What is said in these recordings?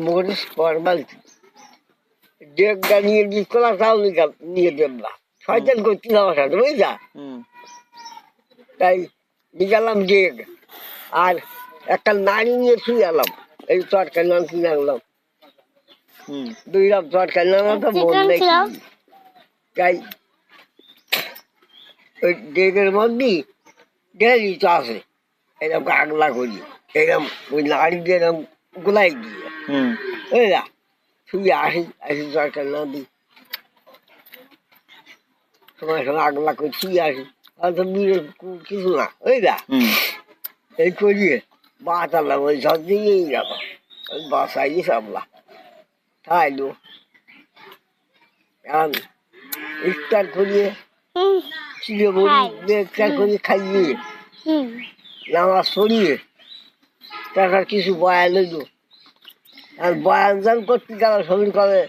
মরিচ ফরমাল ডেকটা নিয়ে দিয়ে কলা চাউল নিয়ে দেবলা শয়তান করতে যাওয়া সাথে বুঝলা। তাই নিয়ে ডেক আর একটা নাড়ি নিয়ে শুয়ে এলাম, এই তরকারি নাম কিনে আনলাম, 2 রাত তরকারি নাম তো মন নেই। তাই ওই ডেকের মধ্যে ডেলি তো আছে এরকম আগলা করি, এরকম ওই নাড়ি দিয়ে এরকম গোলাই দিয়ে বুঝলা শুয়ে আসি তরকারি না দিই, সময় সময় আগলা করে শুয়ে আসি, হয়তো কিছু না বুঝলা। এই করিয়ে বাঁচালাম, ওই ঝড় দিয়েই গেল, ওই বাসাই সামলা খাইলো। এখন ইফতার করিয়ে চিড়ে বড়ি ইফতার করিয়ে খাইয়ে নামাজ পড়িয়ে তারপর কিছু বয়ান হইল। আর বয়ান যান করতে গেল শরীর করে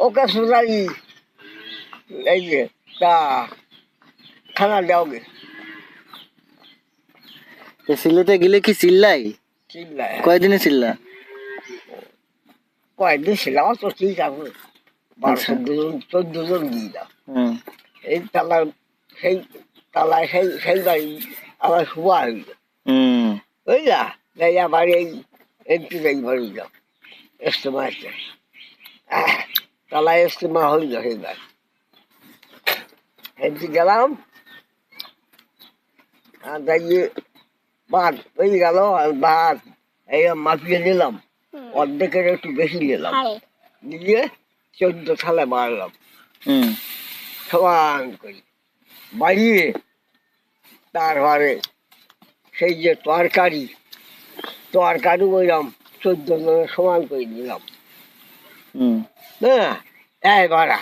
ওকে সোজাই এই যে তা খানা দেওগে। সিলেটে গেলে কি চিল্লাই? চিল্লায় কয়দিনে চিল্লা? কয়েকদিন ছিলাম তো ঠিক আছে, 12-14 জন দিয়ে দাও। এই তালার সেই তালায় সেই বাড়ি আবার শুয়া হইল বুঝলা। তাই আবার একটু যাই বাড়ি যাও ইস্তেমা আছে, তালায় ইস্তেমা হইল সেইবার হেঁটে গেলাম। আর তাই ভাত হয়ে গেল, আর ভাত এই মাপিয়ে নিলাম, অর্ধেকের একটু বেশি নিলাম, নিয়ে 14 থালে মারলাম সমান করি বাড়িয়ে। তারপরে সেই যে তরকারি ওইরকম 14 জনের সমান করে দিলাম। হ্যাঁ এই বাড়া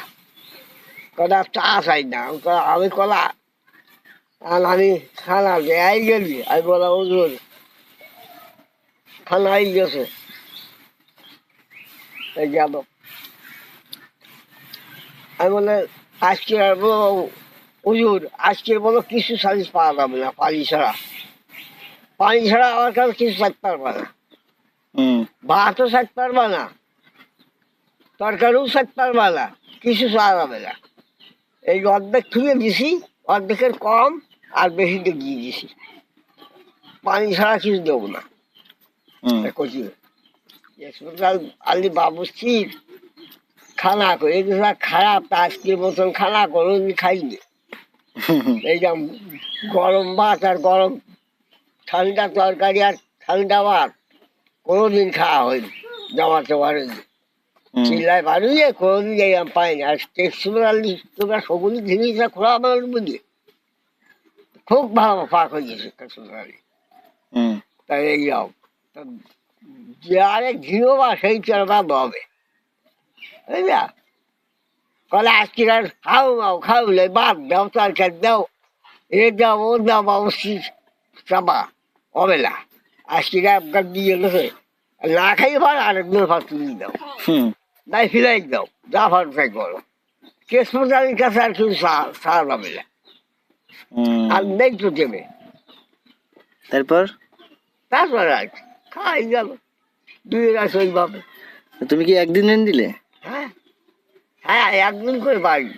কলা চা চাই না, আমি কলা আর আমি খানা দেয় গেলি, আমি বলা ওজন খানা হয়ে গেছে গেল। আমি বলে আজকে আর বলো হুজুর আজকের বলো কিছু সার্ভিস পাওয়া যাবে না, পানি ছাড়া আমার কাছে কিছু চাইতে পারবে না, ভাতও চাইতে পারবে না, তরকারিও চাইতে পারবে না, কিছু চাওয়া যাবে না। এই অর্ধেক খুলে দিছি, অর্ধেকের কম আর বেশিতে দিয়ে দিছি, পানি ছাড়া কিছু দেবো না। কচি আলি বাবুশ্চির খানা করে এগুলো খারাপ, আজকের মতন খানা কোনোদিন খাইনি। এই যে গরম ভাত আর গরম ঠান্ডা তরকারি আর ঠান্ডা ভাত কোনোদিন খাওয়া হয়নি, জমাতে পারেনি, চিল্লায় বাড়িয়ে কোনোদিন এই পাইনি। আর টেক্সুরালি তোমরা সবুজ জিনিসটা খোলা আমার বুঝলি খুব ভালো পাক হয়ে গেছে টেক্সুরালি। তাই এই যাও যে আরেক ঘিও বা সেই চলবা হবে বুঝলা। কলে আজকে আর খাওলে বাদ দাও, তরকারি দাও, এ দাও ও দাও, অবশ্যই চাপা হবে না। আজকে আপনার দিয়ে গেছে না খাই ভার আরেকদিন ভাত তুলে দাও, নাই ফিরাই দাও, যা ভাত তাই করো। কেসমতালির কাছে আর কিছু সারা যাবে না, আর নেই তো দেবে। তারপর আর খাই গেল 2 রাত ওইভাবে। তুমি কি একদিন দিলে? হ্যাঁ একদিন করে বাড়ি।